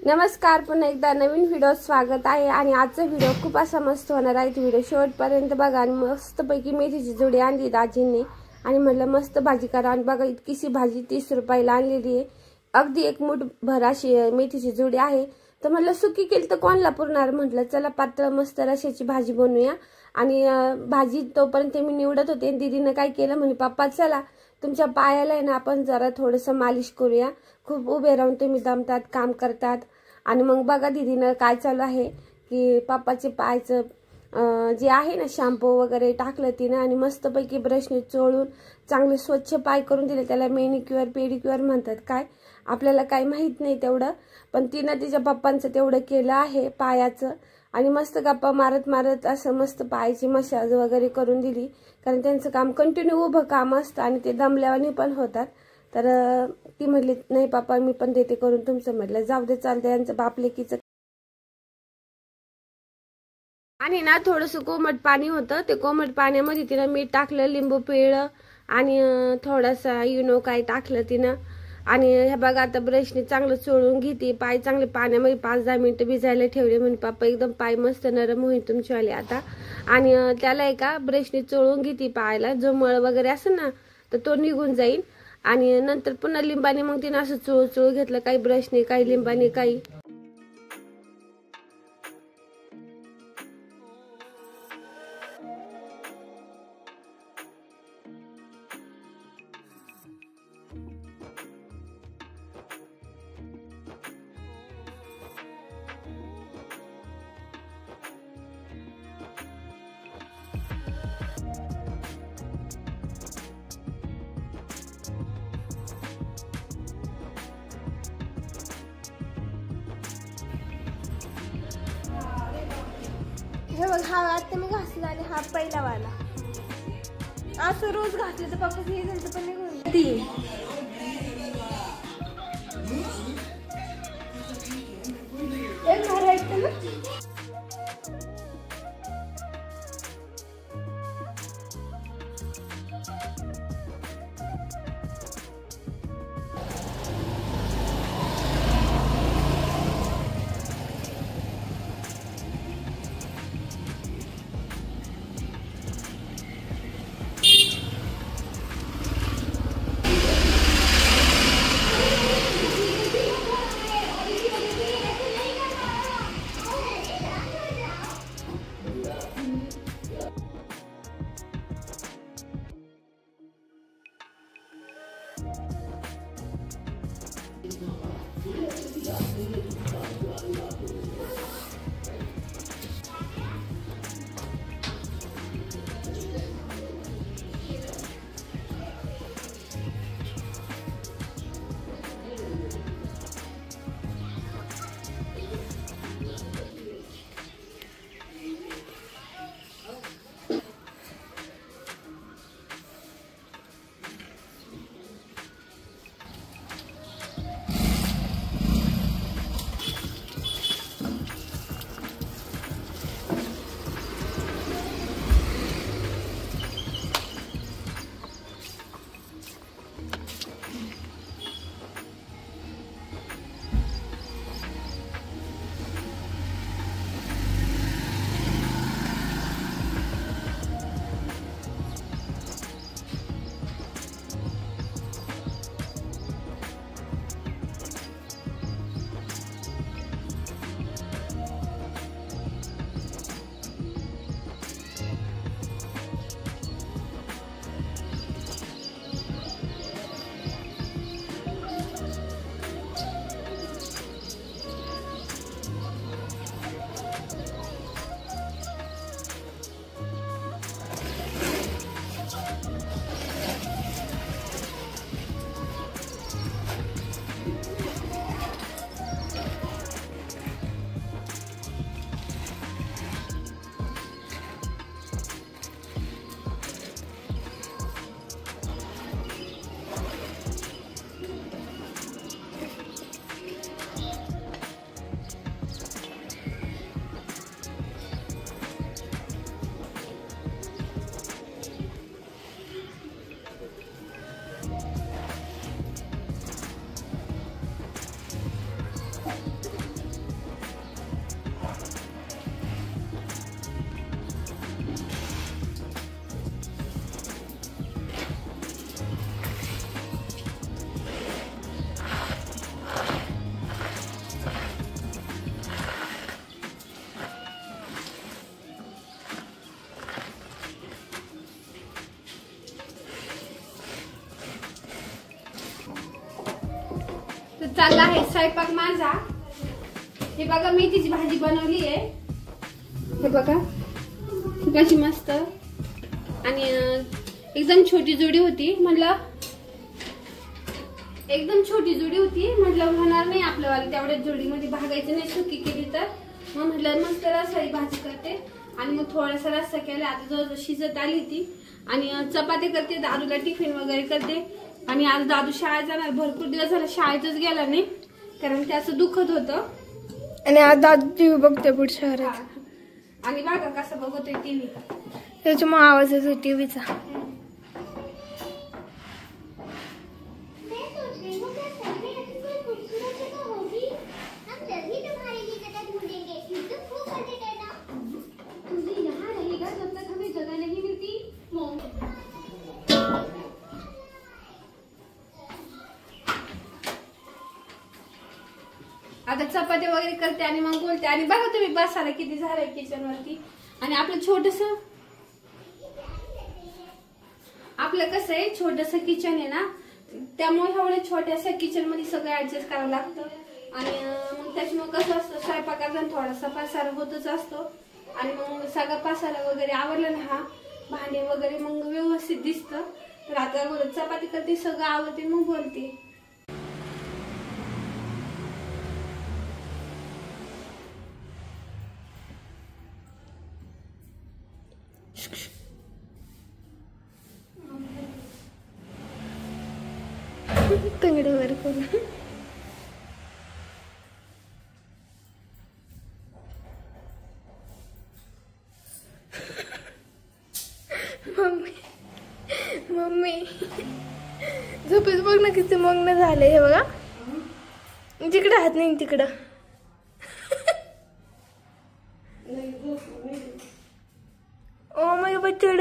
नमस्कार, पुन्हा एकदा नवीन व्हिडिओ स्वागत आहे। आणि आजचा व्हिडिओ खूप असा मस्त होणार आहे। व्हिडिओ शेवटपर्यंत बघा आणि मस्तपैकी मेथीची जोडी आणली दाजींनी आणि म्हटलं मस्त भाजी करा। आणि बघा इतकीशी भाजी 30 रुपयाला आणलेली आहे। अगदी एक मूठ भर अशी मेथीची जोडी आहे। तर म्हटलं सुकी केली तर कोणाला पुरणार, म्हटलं चला पातळ मस्त रश्याची भाजी बनवूया। आणि भाजी तोपर्यंत मी निवडत होते। दीदीने काय केलं म्हणे, पप्पा चला तुमच्या पायाला आहे ना आपण जरा थोडंसं मालिश करूया, खूप उभे राहून तुम्ही दमतात, काम करतात। आणि मग बघा दीदीनं काय चालू आहे की पप्पाचे पायचं जे आहे ना शॅम्पू वगैरे टाकलं तिनं आणि मस्तपैकी ब्रशने चोळून चांगले स्वच्छ पाय करून दिले। त्याला मेनिक्युअर पेडिक्युअर म्हणतात काय, आपल्याला काही माहित नाही तेवढं, पण तिनं तिच्या पप्पांचं तेवढं केलं आहे पायाचं। आणि मस्त गप्पा मारत मारत असं मस्त पायाची मसाज वगैरे करून दिली, कारण त्यांचं काम कंटिन्यू उभं काम असतं आणि ते दमल्यावानी पण होतात। तर ती म्हटली नाही पप्पा मी पण देते करून तुमचं, म्हटलं जाऊ दे चालतं यांचं बापलेकीचं। आणि ना थोडंसं कोमट पाणी होतं, ते कोमट पाण्यामध्ये तिनं मीठ टाकलं, लिंबू पिळलं आणि थोडासा युनो काय टाकलं तिनं। आणि हे बघा आता ब्रशने चांगलं चोळून घेते पाय, चांगले पाण्यामध्ये 5-10 मिनिटं भिजायला ठेवले। म्हणजे पप्पा एकदम पाय मस्त नरम होईल तुमच्यावाले आता। आणि त्याला एका ब्रशने चोळून घेते पायाला, जो मळ वगैरे असेल ना तर तो निघून जाईल। आणि नंतर पुन्हा लिंबाने मग तिने असं चोळ घेतलं, काही ब्रशने काही लिंबाने काही। हे बघ, हा आता मी घासला आणि हा पहिला वाला। असं रोज घासले तर पप्पा हे झालं पण निघून ती एक भारी वाटतं ना। चालला आहे स्वयंपाक माझा। हे बघा मेथीची भाजी बनवली आहे, हे बघा कशी मस्त। आणि एकदम छोटी जोडी होती, म्हटलं एकदम छोटी जोडी होती, म्हटलं होणार नाही आपल्यावाली तेवढ्या जोडीमध्ये भागायचं नाही, सुकी केली तर मग म्हटलं मस्त रसाळी भाजी करते आणि मग थोडासा रस्सा केला। आता जवळ शिजत आली ती आणि चपाती करते, दादूला टिफिन वगैरे करते। आणि आज दादू शाळेत जाणार, भरपूर दिवस झाला शाळेतच गेला नाही कारण त्याचं दुखत होतं। आणि आज दादू टीव्ही बघतोय पुढच्या घरात आणि बघा कसं बघतोय टीव्ही, त्याच्यामुळे आवाज येतो टीव्हीचा। आता चपाती वगैरे करते आणि मग बोलते। आणि बघा तुम्ही बसायला किती झालंय किचन वरती। आणि आपलं छोटस कसं आहे, छोटस किचन आहे ना, त्यामुळे एवढ्या छोट्याशा किचन मध्ये सगळं ऍडजस्ट करावं लागतं। आणि मग त्याच्यामुळे कसं असतं, स्वयंपाकाचा थोडासा पसारा होतच असतो। आणि मग सगळा पसारा वगैरे आवरला ना, हा भांडे वगैरे मग व्यवस्थित दिसतं। तर आता चपाती करते, सगळं आवडते मग बोलते। तंगड्यावर करून मम्मी मम्मी झोपेच बघ ना किती मग्न झाले। हे बघा जिकडे हात नाही तिकडं। ओ माझं बच्चड।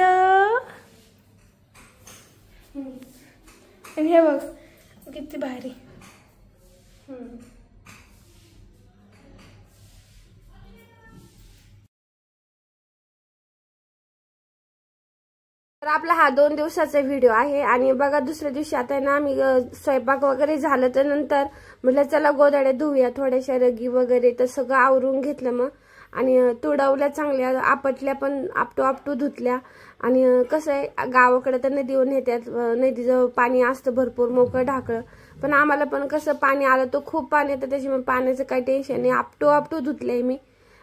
आणि हे बघ किती भारी। तर आपला हा 2 दिवसाचा व्हिडिओ आहे। आणि बघा दुसऱ्या दिवशी आता ना आम्ही स्वयंपाक वगैरे झालं तर नंतर म्हटलं चला गोधड्या धुवूया, थोड्याशा रगी वगैरे, तर सगळं आवरून घेतलं मग। आणि तुडवल्या चांगल्या, आपटल्या पण आपटू धुतल्या। आणि कसं आहे गावाकडे तर नदीवर नेत्यात, नदीचं पाणी असतं भरपूर मोकळं ढाकळं, पण आम्हाला पण कसं पाणी आलं तर खूप पाणी येतं, त्याच्यामुळे पाण्याचं काही टेन्शन नाही। आपटू धुतलंय मी।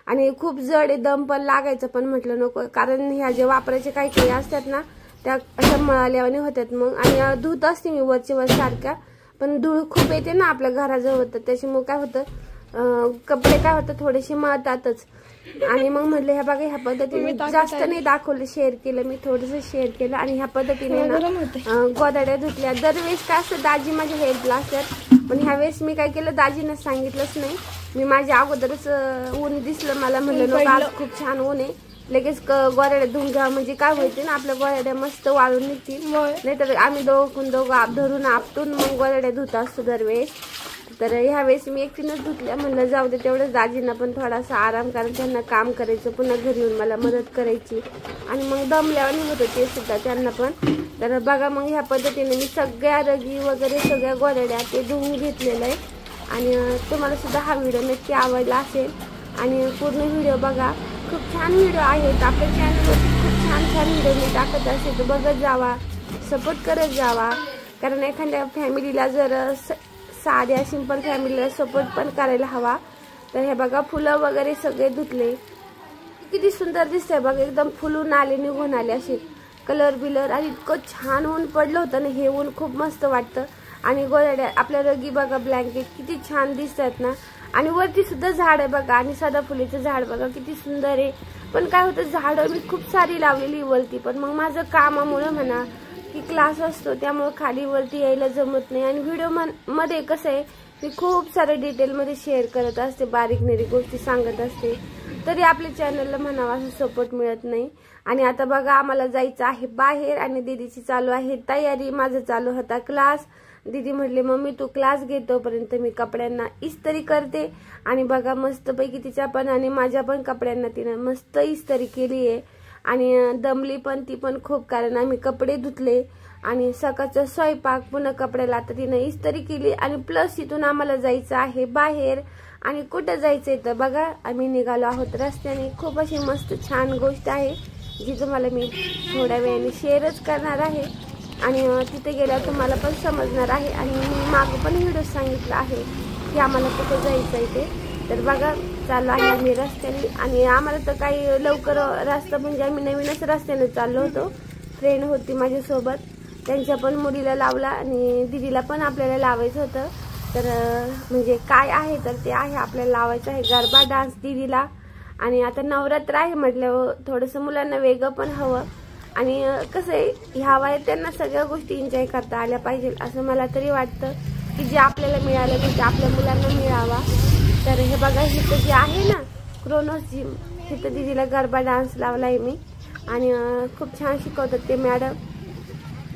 आणि खूप जड आहे, दम पण लागायचं, पण म्हटलं नको, कारण ह्या जे वापरायचे काही असतात ना त्या अशा मळाल्यावाने होत्यात मग। आणि धुत असते मी वरचे वर सारख्या, पण धूळ खूप येते ना आपल्या घराजवळ, तर त्याच्यामुळे काय होतं कपडे काय होतं थोडेसे मळतातच। आणि मग म्हटलं ह्या बघा ह्या पद्धतीने जास्त नाही दाखवलं, शेअर केलं मी, थोडंसं शेअर केलं। आणि ह्या पद्धतीने ना गोधड्या धुतल्या। दरवेळेस काय असतं दाजी माझ्या हेल्पला असतात, पण ह्या वेळेस मी काय केलं दाजीनं सांगितलंच नाही, मी माझ्या अगोदरच ऊन दिसलं मला, म्हणलं आज खूप छान ऊन आहे, लगेच गोधड्या धुवून घ्या, म्हणजे काय व्हायचं ना आपल्या गोधड्या मस्त वाळून निघतील। नाहीतर आम्ही दोघं धरून आपटून मग गोधड्या धुत असतो दरवेळेस। तर ह्या वेळेस मी एकटीनंच धुतल्या, म्हणलं जाऊ दे तेवढंच दाजींना पण थोडासा आराम, कारण त्यांना काम करायचं, पुन्हा घरी येऊन मला मदत करायची आणि मग दमल्यावर होतं ते सुद्धा त्यांना पण। तर बघा मग ह्या पद्धतीने मी सगळ्या रगी वगैरे सगळ्या गोधड्या ते धुवून घेतलेलं आहे। आणि तुम्हाला सुद्धा हा व्हिडिओ नक्की आवडला असेल आणि पूर्ण व्हिडिओ बघा, खूप छान व्हिडिओ आहेत आपल्या चॅनलवरती, खूप छान व्हिडिओ मी टाकत असेल तर बघत जावा, सपोर्ट करत जावा। कारण एखाद्या फॅमिलीला जर साध्या सिंपल फॅमिलीला सपोर्ट पण करायला हवा। तर हे बघा फुलं वगैरे सगळे धुतले, किती सुंदर दिसतंय बघा, एकदम फुलून आले, निघून आले असे कलर बिलर। आणि इतकं छान ऊन पडलं होतं ना, हे ऊन खूप मस्त वाटतं। आणि गोधड्या आपल्या रगी बघा, ब्लँकेट किती छान दिसतात ना। आणि वरती सुद्धा झाड आहे बघा, आणि सदाफुलीचं झाड बघा किती सुंदर आहे। पण काय होतं झाडं मी खूप सारी लावलेली वरती, पण मग माझं कामामुळे म्हणा की क्लास असतो त्यामुळे खाली वरती यायला जमत नाही। आणि व्हिडिओ मध्ये कसं आहे मी खूप सारे डिटेलमध्ये शेअर करत असते, बारीक निरीक गोष्टी सांगत असते, तरी आपल्या चॅनलला म्हणावा असं सपोर्ट मिळत नाही। आणि आता बघा आम्हाला जायचं आहे बाहेर आणि दीदीची चालू आहे तयारी, माझा चालू होता क्लास। दीदी म्हटले मम्मी तू क्लास घे, तोपर्यंत मी कपड्यांना इस्त्री करते। आणि बघा मस्तपैकी तिच्या पण आणि माझ्या पण कपड्यांना तिने मस्त इस्त्री केली आहे। आणि दमली पण ती पण खूप, कारण आम्ही कपडे धुतले आणि सकाळचा स्वयंपाक पुन्हा कपड्याला आता तिनं इस्त्री केली आणि प्लस इथून आम्हाला जायचं आहे बाहेर. आणि कुठं जायचंय तर बघा आम्ही निघालो आहोत रस्त्याने. खूप अशी मस्त छान गोष्ट आहे जी तुम्हाला मी थोड्या वेळाने शेअरच करणार आहे आणि तिथे गेल्यावर तुम्हाला पण समजणार आहे. आणि मी मागं पण व्हिडिओ सांगितलं आहे की आम्हाला कुठं जायचं आहे ते. तर बघा चाललो आहे आम्ही रस्त्याने आणि आम्हाला तर काही लवकर रस्ता म्हणजे आम्ही नवीनच रस्त्याने चाललो होतो. फ्रेंड होती माझ्यासोबत, त्यांच्या पण मुलीला लावला आणि दिदीला पण आपल्याला लावायचं होतं. तर म्हणजे काय आहे तर ते आहे आपल्याला लावायचं आहे गरबा डान्स दिदीला. आणि आता नवरात्र आहे म्हटल्यावर थोडंसं मुलांना वेगळं पण हवं आणि कसं आहे ह्या वयात त्यांना सगळ्या गोष्टी एन्जॉय करता आल्या पाहिजे असं मला तरी वाटतं की जे आपल्याला मिळालं ते आपल्या मुलांना मिळावा. तर हे बघा इथं जे आहे ना क्रोनोस जिम, तिथं दिदीला गरबा डान्स लावला आहे मी आणि खूप छान शिकवतात ते मॅडम.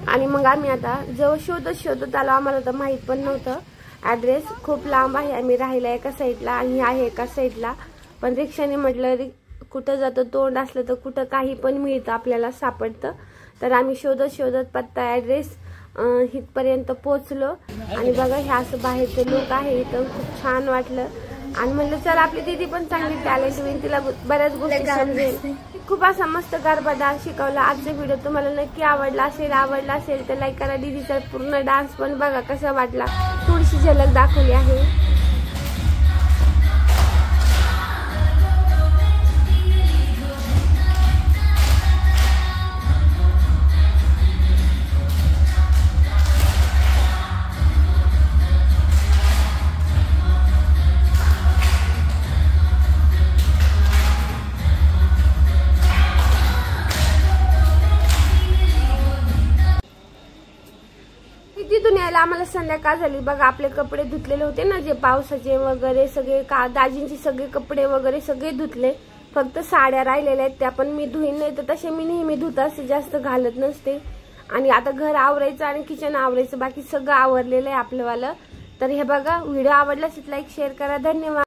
आणि मग आम्ही आता जवळ शोधत आलो. आम्हाला तर माहीत पण नव्हतं ॲड्रेस, खूप लांब आहे. आम्ही राहिला एका साईडला आणि आहे एका साईडला. पण रिक्षाने म्हटलं कुठं जातं तोंड असलं तर कुठं काही पण मिळतं आपल्याला सापडतं. तर आम्ही शोधत पत्ता ॲड्रेस इथपर्यंत पोचलो. आणि बघा हे असं बाहेरचे लोक आहे इथं, खूप छान वाटलं. आणि म्हणलं चल आपली दीदी पण चांगली टॅलेंट होईल, तिला बऱ्याच गोष्टी समजेल. खूप असा मस्त गरबा डान्स शिकवला. आजचा व्हिडिओ तुम्हाला नक्की आवडला असेल तर लाईक करा. दीदीचा पूर्ण डान्स पण बघा कसा वाटला, थोडीशी झलक दाखवली आहे. तिथून यायला आम्हाला संध्याकाळ झाली. बघा आपले कपडे धुतलेले होते ना जे पावसाचे वगैरे सगळे, दाजींचे सगळे कपडे वगैरे सगळे धुतले. फक्त साड्या राहिलेल्या आहेत त्या पण मी धुईन, नाही तर तसे मी नेहमी धुत असते, जास्त घालत नसते. आणि आता घर आवरायचं आणि किचन आवरायचं, बाकी सगळं आवरलेलं आहे आपलंवालं. तर हे बघा व्हिडिओ आवडला असेल लाईक शेअर करा. धन्यवाद.